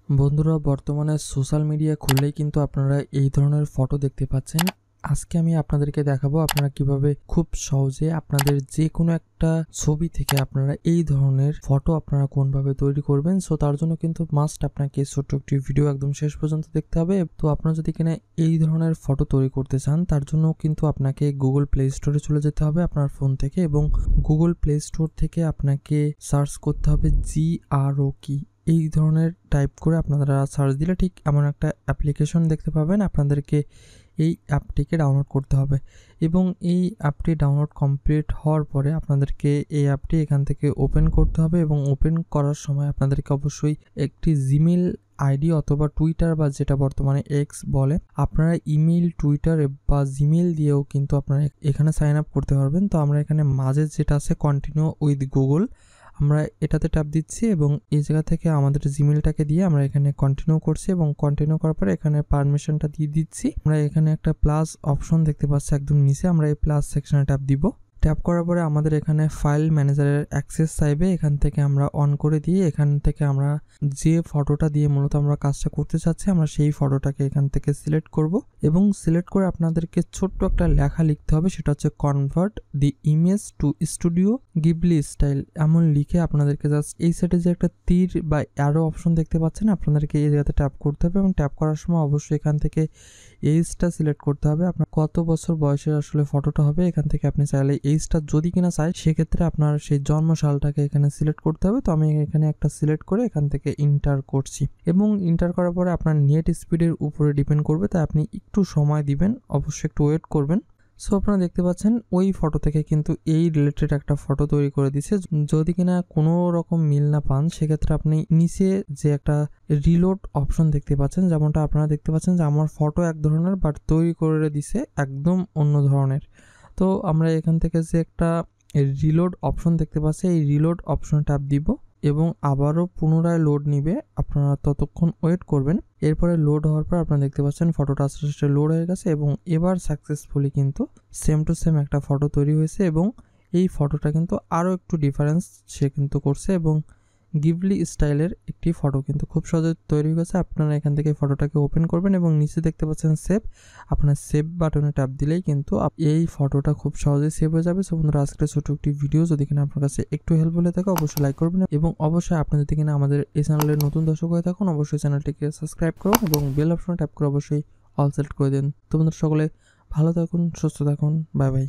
বন্ধুরা বর্তমানে social media খুললেই কিন্তু আপনারা এই ধরনের ফটো দেখতে পাচ্ছেন। আজকে আমি আপনাদেরকে দেখাবো আপনারা কিভাবে খুব সহজে আপনাদের যে কোনো একটা ছবি থেকে আপনারা এই ধরনের ফটো আপনারা কোনভাবে তৈরি করবেন। সো তার জন্য কিন্তু মাস্ট আপনাকে ছোট্ট একটি ভিডিও একদম শেষ পর্যন্ত দেখতে হবে। তো আপনারা যদি কিনা এই ধরনের ফটো তৈরি করতে চান তার জন্য কিন্তু আপনাকে গুগল প্লে স্টোরে চলে যেতে হবে আপনার ফোন থেকে, এবং গুগল প্লে স্টোর থেকে আপনাকে সার্চ করতে হবে GROK। এই ধরনের টাইপ করে আপনারা সার্চ দিলে ঠিক এমন একটা অ্যাপ্লিকেশন দেখতে পাবেন। আপনাদেরকে এই অ্যাপটিকে ডাউনলোড করতে হবে, এবং এই অ্যাপটি ডাউনলোড কমপ্লিট হওয়ার পরে আপনাদেরকে এই অ্যাপটি এখান থেকে ওপেন করতে হবে, এবং ওপেন করার সময় আপনাদেরকে অবশ্যই একটি জিমেল আইডি অথবা টুইটার বা যেটা বর্তমানে এক্স বলে, আপনারা ইমেল, টুইটার বা জিমেল দিয়েও কিন্তু আপনারা এখানে সাইন আপ করতে পারবেন। তো আমরা এখানে মাঝে যেটা আছে কন্টিনিউ উইথ গুগল, আমরা এটাতে ট্যাপ দিচ্ছি এবং এই জায়গা থেকে আমাদের জিমেলটাকে দিয়ে আমরা এখানে কন্টিনিউ করছি, এবং কন্টিনিউ করার পরে এখানে পারমিশনটা দিয়ে দিচ্ছি। আমরা এখানে একটা প্লাস অপশন দেখতে পাচ্ছি একদম নিচে, আমরা এই প্লাস সেকশনে ট্যাপ দিব। ট্যাপ করার পরে আমাদের এখানে ফাইল ম্যানেজারের অ্যাক্সেস চাইবে, এখান থেকে আমরা অন করে দিয়ে এখান থেকে আমরা যে ফটোটা দিয়ে মূলত আমরা কাজটা করতে চাচ্ছি আমরা সেই ফটোটাকে এখান থেকে সিলেক্ট করব, এবং সিলেক্ট করে আপনাদেরকে ছোট্ট একটা লেখা লিখতে হবে, সেটা হচ্ছে convert the image to studio Ghibli style. এমন লিখে আপনাদেরকে জাস্ট এই সাইডে যে একটা তীর বা অ্যারো অপশন দেখতে পাচ্ছেন আপনাদেরকে এই জায়গাতে ট্যাপ করতে হবে, এবং ট্যাপ করার সময় অবশ্যই এখান থেকে এইজটা সিলেক্ট করতে হবে, আপনার কত বছর বয়সের আসলে ফটোটা হবে। এখান থেকে আপনি চাইলে এইজটা যদি কিনা চাই সেক্ষেত্রে আপনার সেই জন্ম সালটাকে এখানে সিলেক্ট করতে হবে। তো আমি এখানে একটা সিলেক্ট করে এখান থেকে ইন্টার করছি, এবং ইন্টার করার পরে আপনার নেট স্পিডের উপরে ডিপেন্ড করবে, তাই আপনি একটু সময় দিবেন, অবশ্যই একটু ওয়েট করবেন। সো আপনারা দেখতে পাচ্ছেন ওই ফটো থেকে কিন্তু এই রিলেটেড একটা ফটো তৈরি করে দিচ্ছে। যদি কিনা কোনো রকম মিল না পান সেক্ষেত্রে আপনি নিচে যে একটা রিলোড অপশন দেখতে পাচ্ছেন, যেমনটা আপনারা দেখতে পাচ্ছেন যে আমার ফটো এক ধরনের বাট তৈরি করে দিছে একদম অন্য ধরনের। তো আমরা এখান থেকে যে একটা রিলোড অপশন দেখতে পাচ্ছি এই রিলোড অপশন ট্যাপ দিব, এবং আবারও পুনরায় লোড নিবে, আপনারা ততক্ষণ ওয়েট করবেন। এরপরে লোড হওয়ার পর আপনারা দেখতে পাচ্ছেন ফটোটা আস্তে আস্তে লোড হয়ে গেছে, এবং এবার সাকসেসফুলি কিন্তু সেম টু সেম একটা ফটো তৈরি হয়েছে, এবং এই ফটোটা কিন্তু আরও একটু ডিফারেন্স সে কিন্তু করছে, এবং গিবলি স্টাইলের একটি ফটো কিন্তু খুব সহজে তৈরি হয়ে গেছে। আপনারা এখান থেকে ফটোটাকে ওপেন করবেন এবং নিচে দেখতে পাচ্ছেন সেভ, আপনার সেভ বাটনে ট্যাপ দিলেই কিন্তু এই ফটোটা খুব সহজে সেভ হয়ে যাবে। সো বন্ধুরা আজকের ছোট একটি ভিডিও যদি কিনা আপনার কাছে একটু হেল্পফুল হয়ে থাকে অবশ্যই লাইক করবেন, এবং অবশ্যই আপনি যদি কিনা আমাদের এই চ্যানেলের নতুন দর্শক হয়ে থাকুন অবশ্যই চ্যানেলটিকে সাবস্ক্রাইব করুন, এবং বেল অপশনে ট্যাপ করে অবশ্যই অল সিলেক্ট করে দিন। তো বন্ধুরা সকলে ভালো থাকুন, সুস্থ থাকুন, বাই বাই।